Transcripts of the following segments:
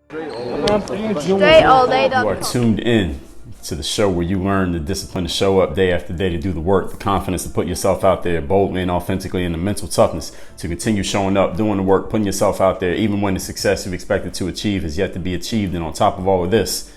Dre all day. You are tuned in to the show where you learn the discipline to show up day after day, to do the work, the confidence to put yourself out there boldly and authentically, and the mental toughness to continue showing up, doing the work, putting yourself out there, even when the success you've expected to achieve has yet to be achieved. And on top of all of this,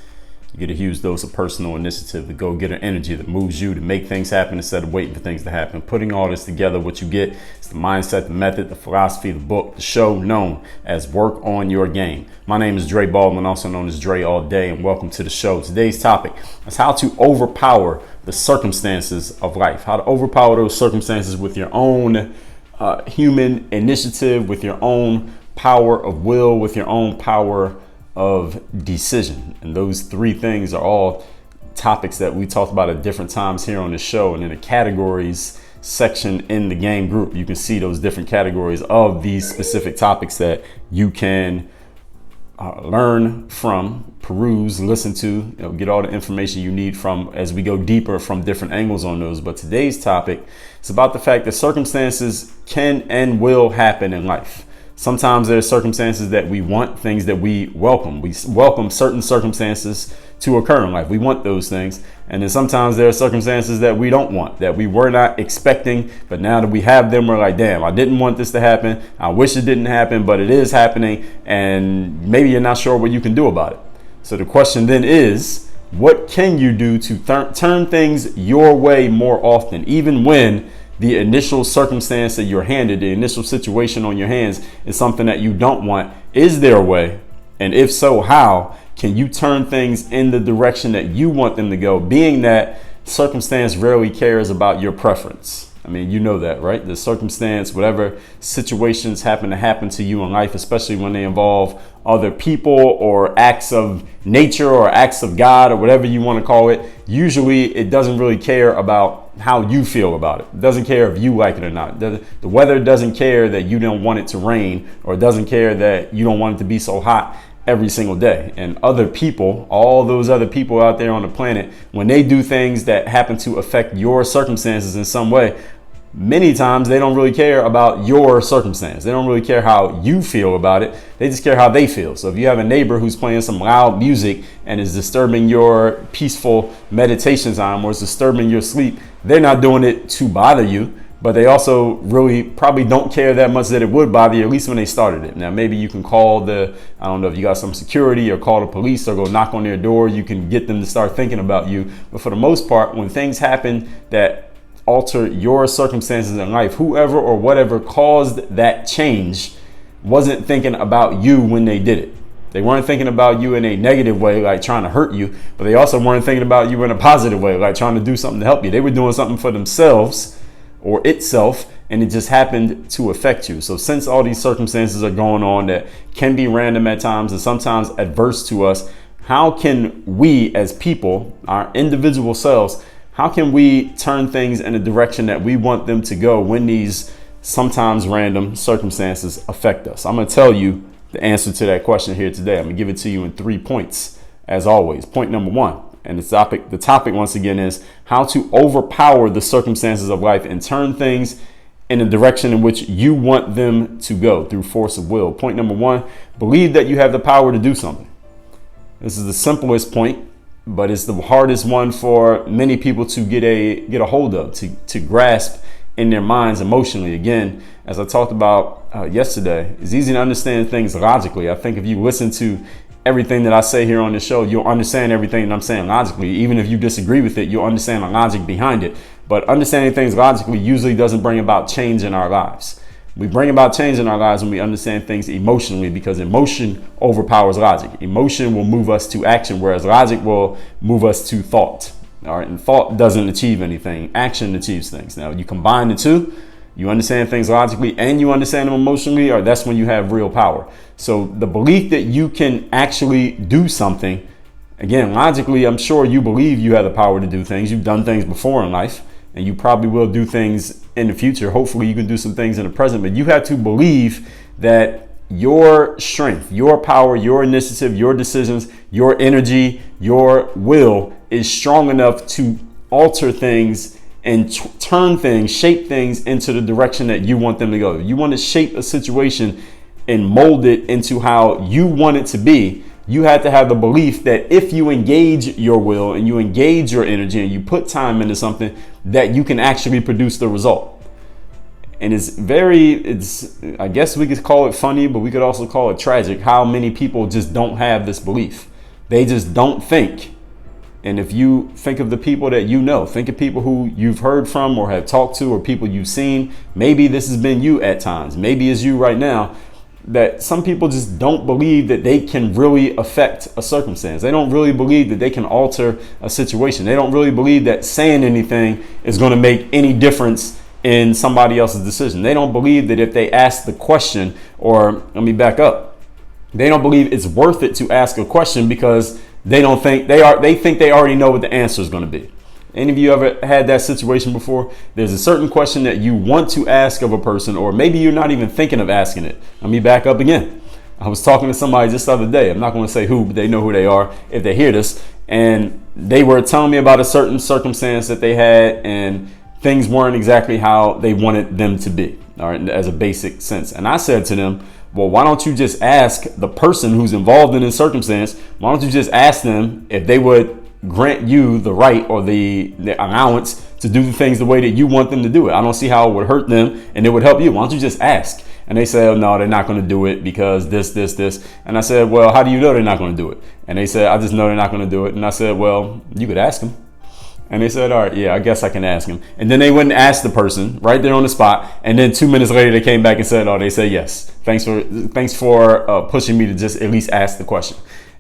you get a huge dose of personal initiative, the go-getter energy that moves you to make things happen instead of waiting for things to happen. Putting all this together, what you get is the mindset, the method, the philosophy, the book, the show known as Work on Your Game. My name is Dre Baldwin, also known as Dre All Day, and welcome to the show. Today's topic is how to overpower the circumstances of life. How to overpower those circumstances with your own human initiative, with your own power of will, with your own power of decision. And those three things are all topics that we talked about at different times here on the show. And in the categories section in the game group, you can see those different categories of these specific topics that you can learn from, peruse, listen to, get all the information you need from as we go deeper from different angles on those. But today's topic is about the fact that circumstances can and will happen in life. Sometimes there are circumstances that we want, things that we welcome. We welcome certain circumstances to occur in life. We want those things. And then sometimes there are circumstances that we don't want, that we were not expecting. But now that we have them, we're like, damn, I didn't want this to happen. I wish it didn't happen, but it is happening. And maybe you're not sure what you can do about it. So the question then is, what can you do to turn things your way more often, even when the initial circumstance that you're handed, the initial situation on your hands is something that you don't want? Is there a way? And if so, how can you turn things in the direction that you want them to go, being that circumstance rarely cares about your preference? I mean, you know that, right? The circumstance, whatever situations happen to you in life, especially when they involve other people or acts of nature or acts of God or whatever you want to call it, usually it doesn't really care about how you feel about it. It doesn't care if you like it or not. The weather doesn't care that you don't want it to rain, or it doesn't care that you don't want it to be so hot every single day. And other people, all those other people out there on the planet, when they do things that happen to affect your circumstances in some way, many times they don't really care about your circumstance. They don't really care how you feel about it. They just care how they feel. So if you have a neighbor who's playing some loud music and is disturbing your peaceful meditation time or is disturbing your sleep, they're not doing it to bother you, but they also really probably don't care that much that it would bother you, at least when they started it. Now, maybe you can call I don't know if you got some security, or call the police, or go knock on their door. You can get them to start thinking about you. But for the most part, when things happen that alter your circumstances in life, whoever or whatever caused that change wasn't thinking about you when they did it. They weren't thinking about you in a negative way, like trying to hurt you, but they also weren't thinking about you in a positive way, like trying to do something to help you. They were doing something for themselves or itself, and it just happened to affect you. So since all these circumstances are going on that can be random at times and sometimes adverse to us, how can we as people, our individual selves, how can we turn things in the direction that we want them to go when these sometimes random circumstances affect us? I'm going to tell you the answer to that question here today. I'm going to give it to you in 3 points, as always. Point number one, and the topic once again is how to overpower the circumstances of life and turn things in the direction in which you want them to go through force of will. Point number one, believe that you have the power to do something. This is the simplest point, but it's the hardest one for many people to get a hold of, to grasp in their minds emotionally. Again, as I talked about yesterday, it's easy to understand things logically. I think if you listen to everything that I say here on the show, you'll understand everything that I'm saying logically. Even if you disagree with it, you'll understand the logic behind it. But understanding things logically usually doesn't bring about change in our lives. We bring about change in our lives when we understand things emotionally, because emotion overpowers logic. Emotion will move us to action, whereas logic will move us to thought. All right, and thought doesn't achieve anything. Action achieves things. Now, you combine the two, you understand things logically and you understand them emotionally, or that's when you have real power. So the belief that you can actually do something, again, logically, I'm sure you believe you have the power to do things. You've done things before in life, and you probably will do things in the future. Hopefully you can do some things in the present, but you have to believe that your strength, your power, your initiative, your decisions, your energy, your will is strong enough to alter things and turn things, shape things into the direction that you want them to go. You want to shape a situation and mold it into how you want it to be. you had to have the belief that if you engage your will and you engage your energy and you put time into something, that you can actually produce the result. And I guess we could call it funny, but we could also call it tragic how many people just don't have this belief. They just don't think. And if you think of the people that you know, think of people who you've heard from or have talked to or people you've seen, maybe this has been you at times, maybe it's you right now, that some people just don't believe that they can really affect a circumstance. They don't really believe that they can alter a situation. They don't really believe that saying anything is going to make any difference in somebody else's decision. They don't believe that if they ask the question, or let me back up, they don't believe it's worth it to ask a question because they think they already know what the answer is going to be. Any of you ever had that situation before? There's a certain question that you want to ask of a person, or maybe you're not even thinking of asking it. Let me back up again. I was talking to somebody just the other day. I'm not going to say who, but they know who they are if they hear this. And they were telling me about a certain circumstance that they had, and things weren't exactly how they wanted them to be, all right, as a basic sense. And I said to them, well, why don't you just ask the person who's involved in this circumstance? Why don't you just ask them if they would grant you the right or the allowance to do the things the way that you want them to do it? I don't see how it would hurt them and it would help you. Why don't you just ask? And they said, oh, no, they're not going to do it because this. And I said, well, how do you know they're not going to do it? And they said, I just know they're not going to do it. And I said, well, you could ask them. And they said, all right, yeah, I guess I can ask him. And then they went and asked the person right there on the spot. And then 2 minutes later, they came back and said, oh, they said, yes. Thanks for pushing me to just at least ask the question.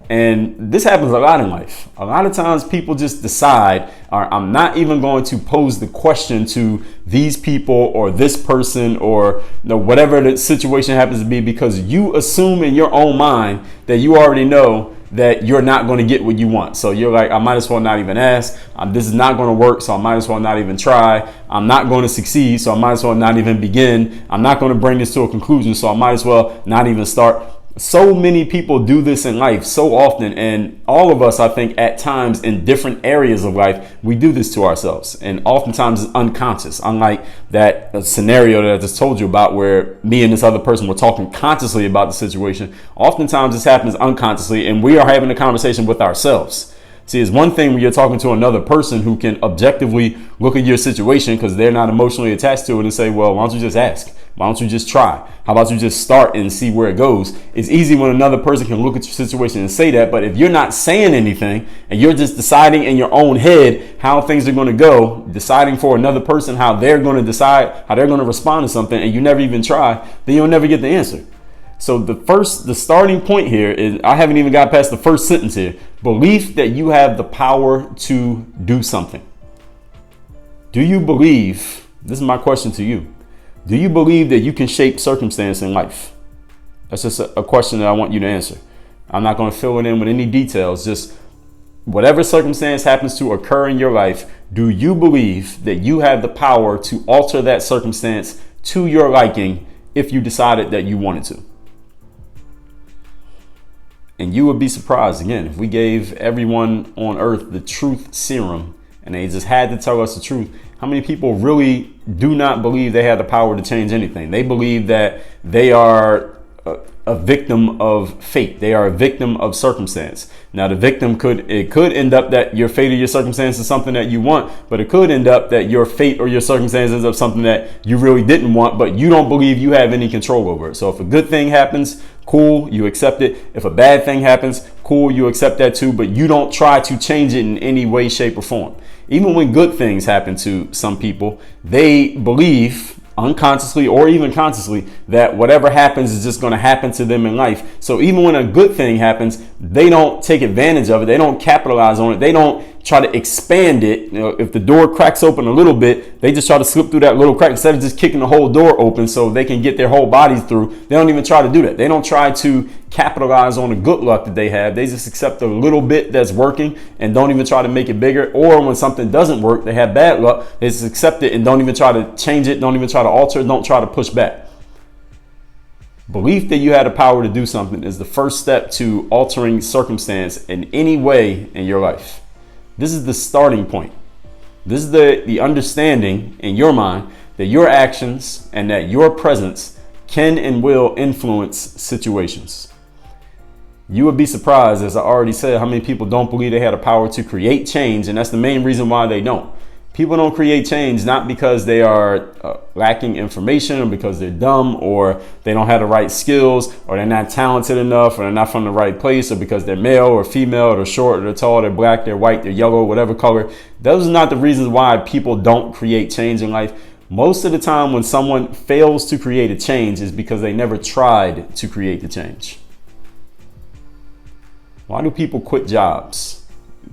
And this happens a lot in life. A lot of times people just decide, I'm not even going to pose the question to these people or this person or whatever the situation happens to be, because you assume in your own mind that you already know that you're not going to get what you want. So you're like, I might as well not even ask. This is not going to work, so I might as well not even try. I'm not going to succeed, so I might as well not even begin. I'm not going to bring this to a conclusion, so I might as well not even start. So many people do this in life so often, and all of us, I think, at times in different areas of life, we do this to ourselves, and oftentimes it's unconscious. Unlike that scenario that I just told you about where me and this other person were talking consciously about the situation, oftentimes this happens unconsciously, and we are having a conversation with ourselves. See, it's one thing when you're talking to another person who can objectively look at your situation because they're not emotionally attached to it and say, well, why don't you just ask? Why don't you just try? How about you just start and see where it goes? It's easy when another person can look at your situation and say that. But if you're not saying anything and you're just deciding in your own head how things are going to go, deciding for another person how they're going to decide, how they're going to respond to something, and you never even try, then you'll never get the answer. So the starting point here is, I haven't even got past the first sentence here. Belief that you have the power to do something. Do you believe, this is my question to you, do you believe that you can shape circumstance in life? That's just a question that I want you to answer. I'm not going to fill it in with any details. Just whatever circumstance happens to occur in your life, do you believe that you have the power to alter that circumstance to your liking if you decided that you wanted to? And you would be surprised, again, if we gave everyone on earth the truth serum and they just had to tell us the truth, how many people really do not believe they have the power to change anything? They believe that they are a victim of fate. They are a victim of circumstance. Now, the victim could end up that your fate or your circumstance is something that you want, but it could end up that your fate or your circumstances of something that you really didn't want, but you don't believe you have any control over it. So if a good thing happens, cool, you accept it. If a bad thing happens, cool, you accept that too, but you don't try to change it in any way, shape, or form. Even when good things happen to some people, they believe unconsciously or even consciously that whatever happens is just going to happen to them in life. So even when a good thing happens, they don't take advantage of it. They don't capitalize on it. They don't try to expand it. If the door cracks open a little bit, they just try to slip through that little crack instead of just kicking the whole door open so they can get their whole bodies through. They don't even try to do that. They don't try to capitalize on the good luck that they have. They just accept the little bit that's working and don't even try to make it bigger. Or when something doesn't work, they have bad luck, they just accept it and don't even try to change it, don't even try to alter it, don't try to push back. Belief that you had the power to do something is the first step to altering circumstance in any way in your life. This is the starting point. This is the understanding in your mind that your actions and that your presence can and will influence situations. You would be surprised, as I already said, how many people don't believe they had a power to create change. And that's the main reason why they don't. People don't create change not because they are lacking information or because they're dumb or they don't have the right skills or they're not talented enough or they're not from the right place or because they're male or female or they're short or they're tall, they're black, they're white, they're yellow, whatever color. Those are not the reasons why people don't create change in life. Most of the time when someone fails to create a change is because they never tried to create the change. Why do people quit jobs?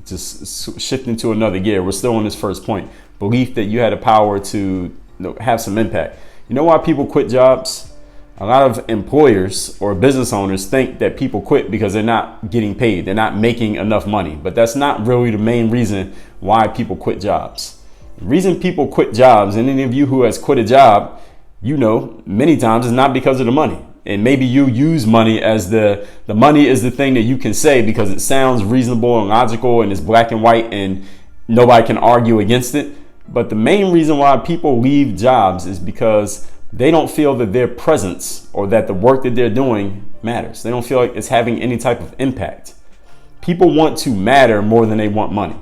Just shifting to another gear. We're still on this first point. Belief that you had a power to have some impact. You know why people quit jobs? A lot of employers or business owners think that people quit because they're not getting paid. They're not making enough money. But that's not really the main reason why people quit jobs. The reason people quit jobs, and any of you who has quit a job, you know, many times is not because of the money. And maybe you use money as the money is the thing that you can say because it sounds reasonable and logical and it's black and white and nobody can argue against it. But the main reason why people leave jobs is because they don't feel that their presence or that the work that they're doing matters. They don't feel like it's having any type of impact. People want to matter more than they want money.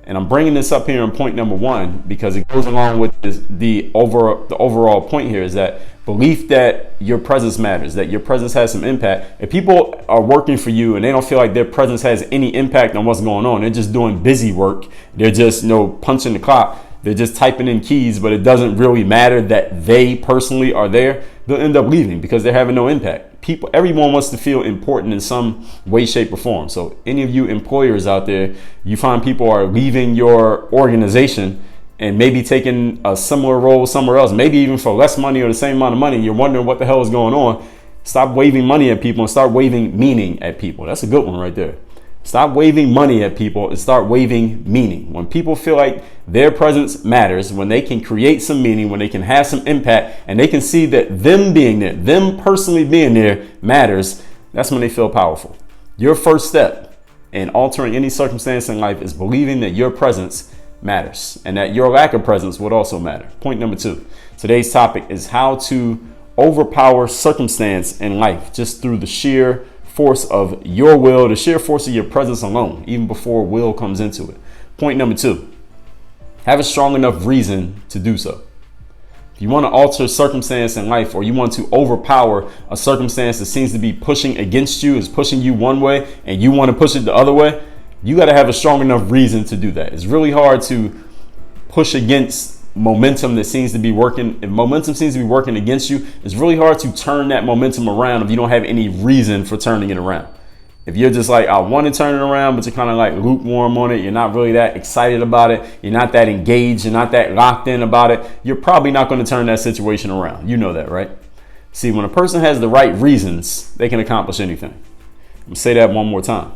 And I'm bringing this up here in point number one because it goes along with the overall point here is that belief that your presence matters, that your presence has some impact. If people are working for you and they don't feel like their presence has any impact on what's going on, they're just doing busy work. They're just, punching the clock. They're just typing in keys, but it doesn't really matter that they personally are there. They'll end up leaving because they're having no impact. Everyone wants to feel important in some way, shape, or form. So any of you employers out there, you find people are leaving your organization and maybe taking a similar role somewhere else, maybe even for less money or the same amount of money. You're wondering what the hell is going on. Stop waving money at people and start waving meaning at people. That's a good one right there. Stop waving money at people and start waving meaning. When people feel like their presence matters, when they can create some meaning, when they can have some impact, and they can see that them being there, them personally being there matters, that's when they feel powerful. Your first step in altering any circumstance in life is believing that your presence matters and that your lack of presence would also matter. Point number two. Today's topic is how to overpower circumstance in life just through the sheer force of your will, the sheer force of your presence alone, even before will comes into it. Point number two, have a strong enough reason to do so. If you want to alter circumstance in life, or you want to overpower a circumstance that seems to be pushing against you, is pushing you one way, and you want to push it the other way, you got to have a strong enough reason to do that. It's really hard to push against momentum that seems to be working. If momentum seems to be working against you, it's really hard to turn that momentum around if you don't have any reason for turning it around. If you're just like, I want to turn it around, but you're kind of like lukewarm on it, you're not really that excited about it, you're not that engaged, you're not that locked in about it, you're probably not going to turn that situation around. You know that, right? See, when a person has the right reasons, they can accomplish anything. I'm going to say that one more time.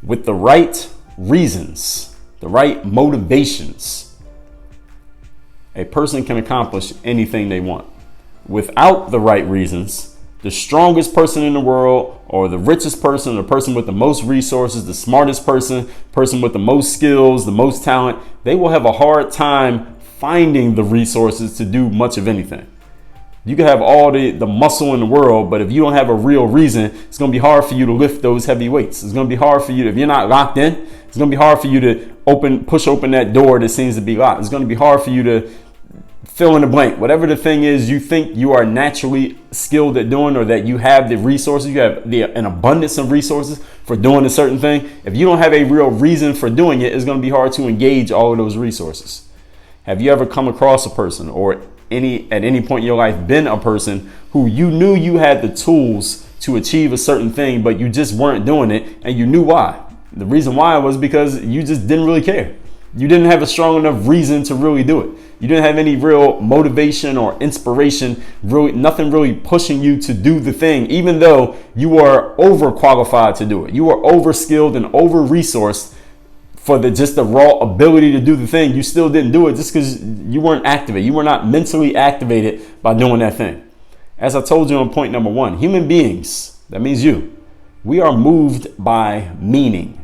With the right reasons, the right motivations, a person can accomplish anything they want. Without the right reasons, the strongest person in the world, or the richest person, the person with the most resources, the smartest person, person with the most skills, the most talent, they will have a hard time finding the resources to do much of anything. You can have all the muscle in the world, but if you don't have a real reason, it's going to be hard for you to lift those heavy weights. It's going to be hard for you if you're not locked in. It's going to be hard for you to push open that door that seems to be locked. It's going to be hard for you to fill in the blank. Whatever the thing is you think you are naturally skilled at doing, or that you have the resources, you have an abundance of resources for doing a certain thing. If you don't have a real reason for doing it, it's going to be hard to engage all of those resources. Have you ever come across a person, or at any point in your life been a person who you knew you had the tools to achieve a certain thing, but you just weren't doing it, and you knew why? The reason why was because you just didn't really care. You didn't have a strong enough reason to really do it. You didn't have any real motivation or inspiration, really nothing really pushing you to do the thing, even though you were overqualified to do it. You were overskilled and over-resourced for the raw ability to do the thing. You still didn't do it just because you weren't activated. You were not mentally activated by doing that thing. As I told you on point number one, human beings, that means you, we are moved by meaning.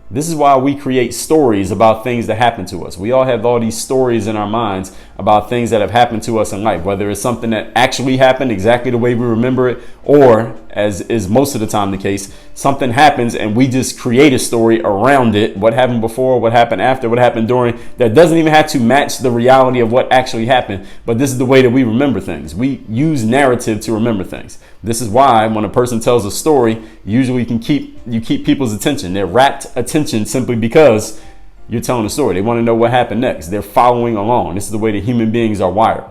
This is why we create stories about things that happen to us. We all have all these stories in our minds about things that have happened to us in life, whether it's something that actually happened exactly the way we remember it, or as is most of the time the case. Something happens and we just create a story around it. What happened before, what happened after, what happened during, that doesn't even have to match the reality of what actually happened. But this is the way that we remember things. We use narrative to remember things. This is why when a person tells a story, usually you keep people's attention. They're rapt attention simply because you're telling a story. They want to know what happened next. They're following along. This is the way that human beings are wired.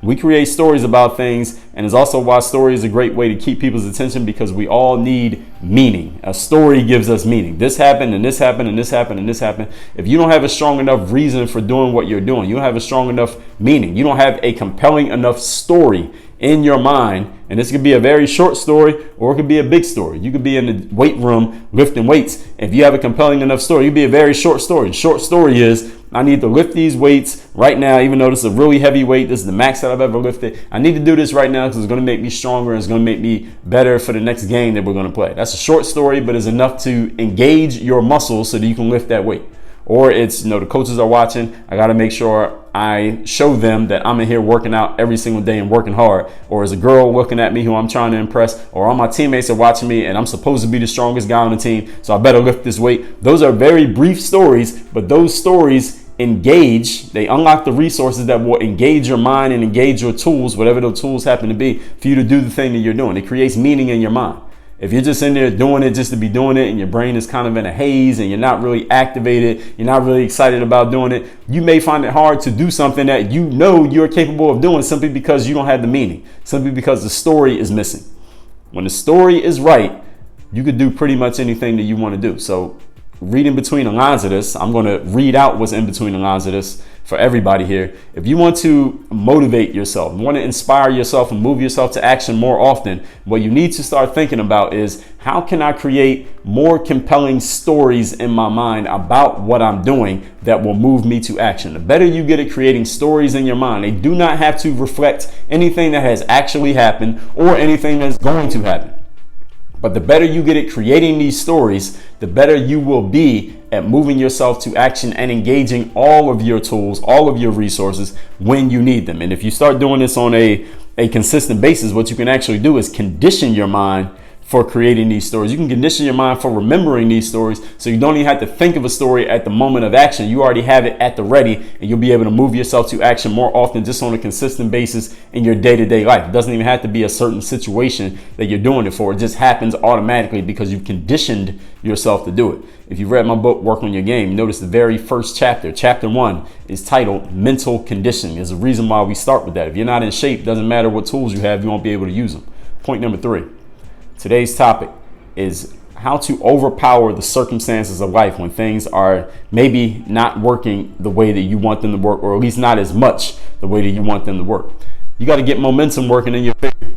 We create stories about things, and it's also why story is a great way to keep people's attention, because we all need meaning. A story gives us meaning. This happened and this happened and this happened and this happened. If you don't have a strong enough reason for doing what you're doing, you don't have a strong enough meaning, you don't have a compelling enough story in your mind, and this could be a very short story or it could be a big story. You could be in the weight room lifting weights. If you have a compelling enough story, it'd be a very short story. The short story is, I need to lift these weights right now, even though this is a really heavy weight. This is the max that I've ever lifted. I need to do this right now because it's going to make me stronger and it's going to make me better for the next game that we're going to play. That's a short story, but it's enough to engage your muscles so that you can lift that weight. Or it's, the coaches are watching. I got to make sure I show them that I'm in here working out every single day and working hard. Or as a girl looking at me who I'm trying to impress, or all my teammates are watching me and I'm supposed to be the strongest guy on the team, so I better lift this weight. Those are very brief stories, but those stories they unlock the resources that will engage your mind and engage your tools, whatever those tools happen to be, for you to do the thing that you're doing. It creates meaning in your mind. If you're just in there doing it just to be doing it and your brain is kind of in a haze and you're not really activated, you're not really excited about doing it, you may find it hard to do something that you know you're capable of doing simply because you don't have the meaning, simply because the story is missing. When the story is right, you could do pretty much anything that you want to do. So reading between the lines of this, I'm going to read out what's in between the lines of this for everybody here. If you want to motivate yourself, you want to inspire yourself and move yourself to action more often, what you need to start thinking about is, how can I create more compelling stories in my mind about what I'm doing that will move me to action? The better you get at creating stories in your mind, they do not have to reflect anything that has actually happened or anything that's going to happen. But the better you get at creating these stories, the better you will be at moving yourself to action and engaging all of your tools, all of your resources when you need them. And if you start doing this on a consistent basis, what you can actually do is condition your mind for creating these stories. You can condition your mind for remembering these stories, so you don't even have to think of a story at the moment of action. You already have it at the ready, and you'll be able to move yourself to action more often just on a consistent basis in your day-to-day life. It doesn't even have to be a certain situation that you're doing it for. It just happens automatically because you've conditioned yourself to do it. If you've read my book, Work on Your Game, notice the very first chapter, chapter 1, is titled Mental Conditioning. There's a reason why we start with that. If you're not in shape, doesn't matter what tools you have, you won't be able to use them. Point number 3. Today's topic is how to overpower the circumstances of life when things are maybe not working the way that you want them to work, or at least not as much the way that you want them to work. You got to get momentum working in your favor.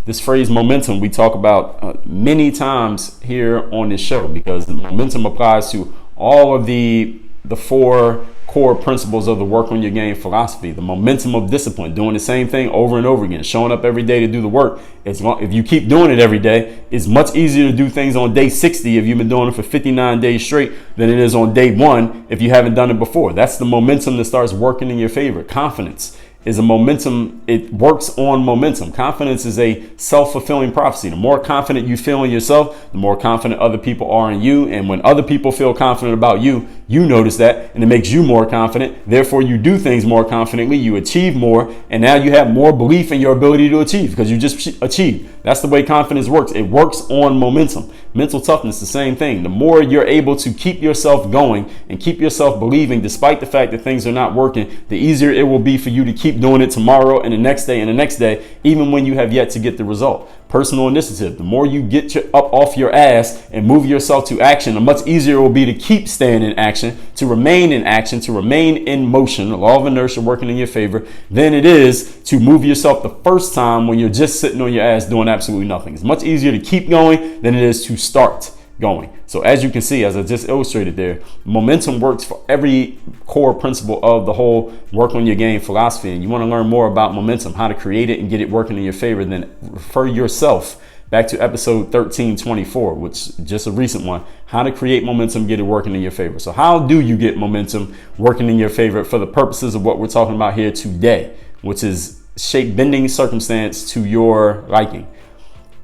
This phrase momentum we talk about many times here on this show, because the momentum applies to all of the 4 core principles of the Work on Your Game philosophy. The momentum of discipline, doing the same thing over and over again, showing up every day to do the work. If you keep doing it every day, it's much easier to do things on day 60 if you've been doing it for 59 days straight than it is on day 1 if you haven't done it before. That's the momentum that starts working in your favor. Confidence is a momentum. It works on momentum. Confidence is a self-fulfilling prophecy. The more confident you feel in yourself, the more confident other people are in you. And when other people feel confident about you, you notice that, and it makes you more confident. Therefore, you do things more confidently. You achieve more, and now you have more belief in your ability to achieve because you just achieved. That's the way confidence works. It works on momentum. Mental toughness, the same thing. The more you're able to keep yourself going and keep yourself believing, despite the fact that things are not working, the easier it will be for you to keep doing it tomorrow and the next day and the next day, even when you have yet to get the result. Personal initiative. The more you get up off your ass and move yourself to action, the much easier it will be to keep staying in action, to remain in action, to remain in motion, the law of inertia working in your favor, than it is to move yourself the first time when you're just sitting on your ass doing absolutely nothing. It's much easier to keep going than it is to start going. So as you can see, as I just illustrated there, momentum works for every core principle of the whole Work on Your Game philosophy. And you want to learn more about momentum, how to create it and get it working in your favor, then refer yourself back to episode 1324, which is just a recent one, how to create momentum, get it working in your favor. So how do you get momentum working in your favor for the purposes of what we're talking about here today, which is bending circumstance to your liking?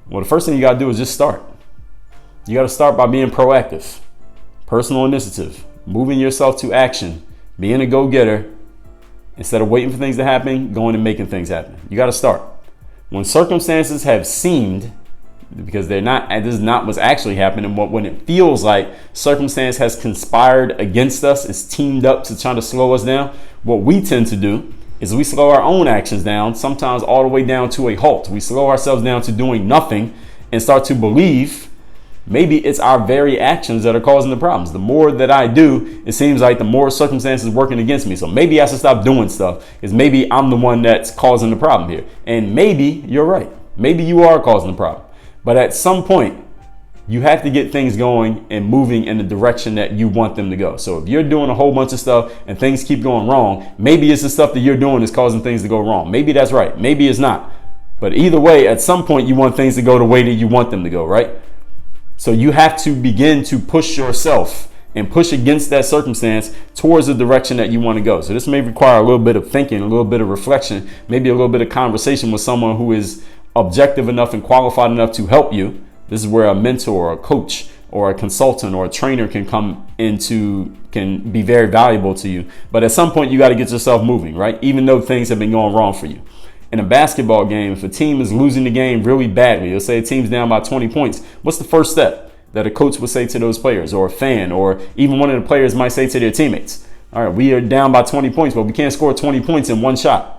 Well, the first thing you got to do is just start. You got to start by being proactive, personal initiative, moving yourself to action, being a go-getter. Instead of waiting for things to happen, going and making things happen. You got to start. When circumstances have seemed, because they're not, this is not what's actually happening, but when it feels like circumstance has conspired against us, it's teamed up to try to slow us down, what we tend to do is we slow our own actions down, sometimes all the way down to a halt. We slow ourselves down to doing nothing and start to believe maybe it's our very actions that are causing the problems. The more that I do, it seems like the more circumstances working against me. So maybe I should stop doing stuff, because maybe I'm the one that's causing the problem here. And maybe you're right. Maybe you are causing the problem. But at some point, you have to get things going and moving in the direction that you want them to go. So if you're doing a whole bunch of stuff and things keep going wrong, maybe it's the stuff that you're doing is causing things to go wrong. Maybe that's right. Maybe it's not. But either way, at some point, you want things to go the way that you want them to go, right? So you have to begin to push yourself and push against that circumstance towards the direction that you want to go. So this may require a little bit of thinking, a little bit of reflection, maybe a little bit of conversation with someone who is objective enough and qualified enough to help you. This is where a mentor or a coach or a consultant or a trainer can can be very valuable to you. But at some point, you got to get yourself moving, right? Even though things have been going wrong for you. In a basketball game, if a team is losing the game really badly, let's say a team's down by 20 points, what's the first step that a coach would say to those players, or a fan, or even one of the players might say to their teammates? All right, we are down by 20 points, but we can't score 20 points in one shot.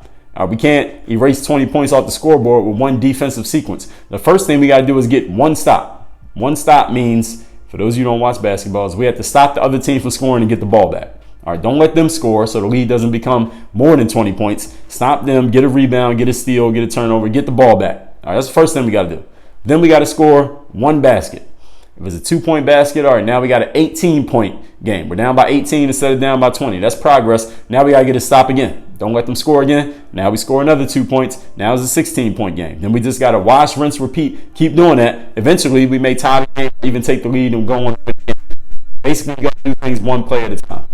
We can't erase 20 points off the scoreboard with one defensive sequence. The first thing we got to do is get one stop. One stop means, for those of you who don't watch basketball, is we have to stop the other team from scoring and get the ball back. All right, don't let them score so the lead doesn't become more than 20 points. Stop them, get a rebound, get a steal, get a turnover, get the ball back. All right, that's the first thing we got to do. Then we got to score one basket. If it's a 2-point basket, all right, now we got an 18-point game. We're down by 18 instead of down by 20. That's progress. Now we got to get a stop again. Don't let them score again. Now we score another 2 points. Now it's a 16-point game. Then we just got to wash, rinse, repeat. Keep doing that. Eventually, we may tie the game, even take the lead and go on. Basically, we got to do things one play at a time.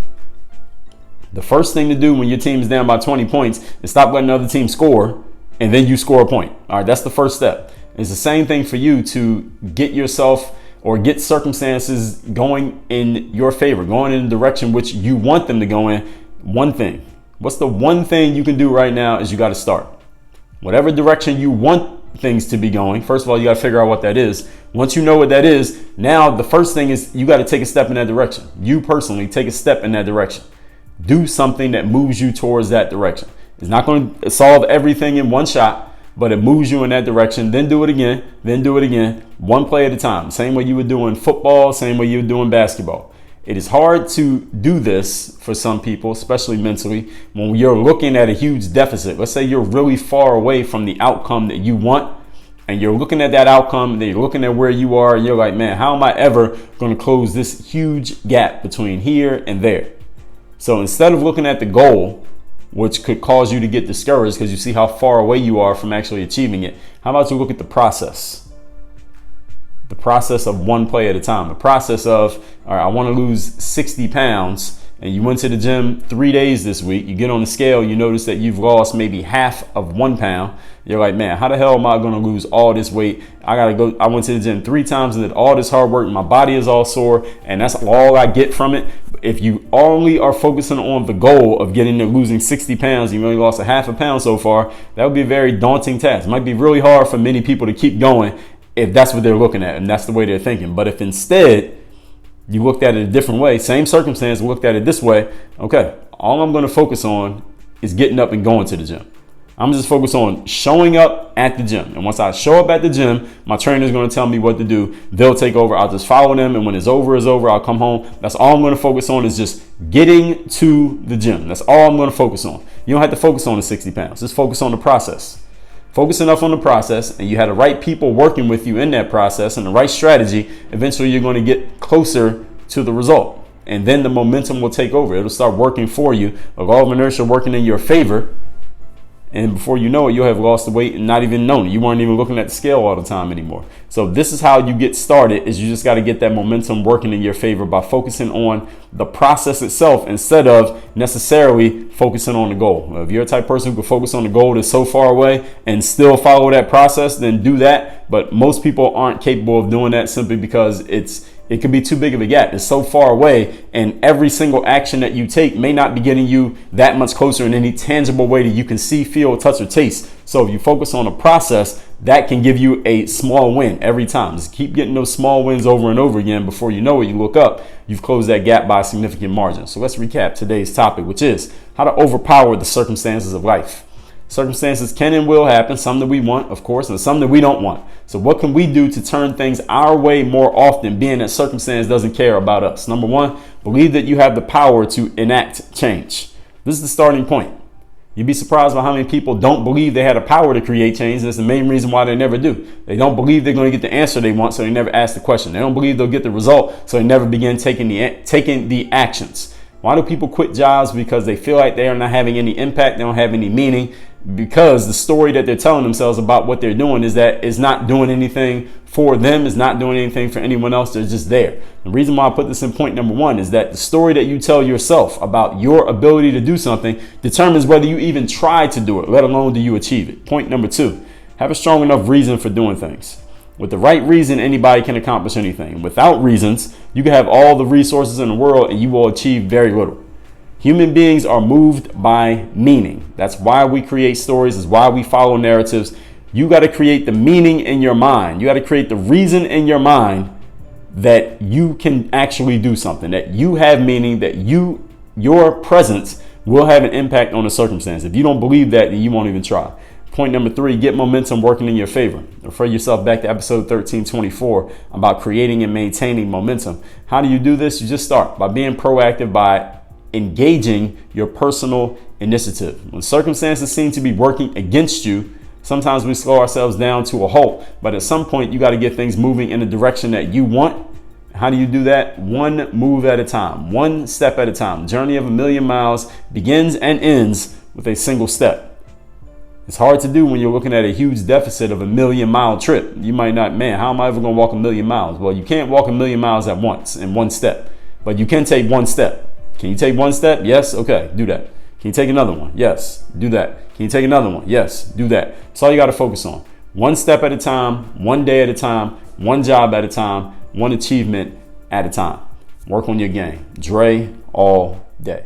The first thing to do when your team is down by 20 points is stop letting the other team score, and then you score a point. All right, that's the first step. It's the same thing for you to get yourself or get circumstances going in your favor, going in the direction which you want them to go in. One thing. What's the one thing you can do right now is you got to start. Whatever direction you want things to be going, first of all, you got to figure out what that is. Once you know what that is, now the first thing is you got to take a step in that direction. You personally take a step in that direction. Do something that moves you towards that direction. It's not going to solve everything in one shot, but it moves you in that direction. Then do it again. Then do it again. One play at a time. Same way you would do in football. Same way you would do in basketball. It is hard to do this for some people, especially mentally, when you're looking at a huge deficit. Let's say you're really far away from the outcome that you want, and you're looking at that outcome, and then you're looking at where you are, and you're like, man, how am I ever going to close this huge gap between here and there? So instead of looking at the goal, which could cause you to get discouraged because you see how far away you are from actually achieving it, how about you look at the process? The process of one play at a time. The process of, all right, I want to lose 60 pounds, and you went to the gym 3 days this week. You get on the scale, you notice that you've lost maybe half of 1 pound. You're like, man, how the hell am I going to lose all this weight? I went to the gym 3 times and did all this hard work. My body is all sore, and that's all I get from it. If you only are focusing on the goal of getting to losing 60 pounds, you only lost a half a pound so far, that would be a very daunting task. It might be really hard for many people to keep going if that's what they're looking at and that's the way they're thinking. But if instead you looked at it a different way, same circumstance, looked at it this way, okay, all I'm going to focus on is getting up and going to the gym. I'm just focused on showing up at the gym. And once I show up at the gym, my trainer is going to tell me what to do. They'll take over. I'll just follow them. And when it's over, I'll come home. That's all I'm going to focus on is just getting to the gym. That's all I'm going to focus on. You don't have to focus on the 60 pounds. Just focus on the process. Focus enough on the process, and you have the right people working with you in that process and the right strategy. Eventually, you're going to get closer to the result. And then the momentum will take over. It'll start working for you. A law of inertia working in your favor. And before you know it, you'll have lost the weight and not even known it. You weren't even looking at the scale all the time anymore. So this is how you get started, is you just got to get that momentum working in your favor by focusing on the process itself instead of necessarily focusing on the goal. If you're a type of person who can focus on the goal that's so far away and still follow that process, then do that. But most people aren't capable of doing that simply because it could be too big of a gap. It's so far away, and every single action that you take may not be getting you that much closer in any tangible way that you can see, feel, touch, or taste. So if you focus on the process, that can give you a small win every time. Just keep getting those small wins over and over again. Before you know it, you look up, you've closed that gap by a significant margin. So let's recap today's topic, which is how to overpower the circumstances of life. Circumstances can and will happen, some that we want, of course, and some that we don't want. So what can we do to turn things our way more often, being that circumstance doesn't care about us? Number one, believe that you have the power to enact change. This is the starting point. You'd be surprised by how many people don't believe they had the power to create change. And that's the main reason why they never do. They don't believe they're going to get the answer they want, so they never ask the question. They don't believe they'll get the result, so they never begin taking the actions. Why do people quit jobs? Because they feel like they are not having any impact. They don't have any meaning, because the story that they're telling themselves about what they're doing is that it's not doing anything for them, it's not doing anything for anyone else. They're just there. The reason why I put this in point number one is that the story that you tell yourself about your ability to do something determines whether you even try to do it, let alone do you achieve it. Point number two, have a strong enough reason for doing things. With the right reason, anybody can accomplish anything. Without reasons, you can have all the resources in the world and you will achieve very little. Human beings are moved by meaning. That's why we create stories. That's why we follow narratives. You got to create the meaning in your mind. You got to create the reason in your mind that you can actually do something, that you have meaning, that your presence will have an impact on the circumstance. If you don't believe that, then you won't even try. Point number three, get momentum working in your favor. Refer yourself back to episode 1324 about creating and maintaining momentum. How do you do this? You just start by being proactive, by engaging your personal initiative. When circumstances seem to be working against you, sometimes we slow ourselves down to a halt, but at some point you got to get things moving in the direction that you want. How do you do that? One move at a time, one step at a time. Journey of 1,000,000 miles begins and ends with a single step. It's hard to do when you're looking at a huge deficit of 1,000,000-mile trip. You might not, man, how am I ever going to walk 1,000,000 miles? Well, you can't walk 1,000,000 miles at once in one step, but you can take one step. Can you take one step? Yes. Okay, do that. Can you take another one? Yes, do that. Can you take another one? Yes, do that. That's all you got to focus on. One step at a time, one day at a time, one job at a time, one achievement at a time. Work on your game. Dre all day.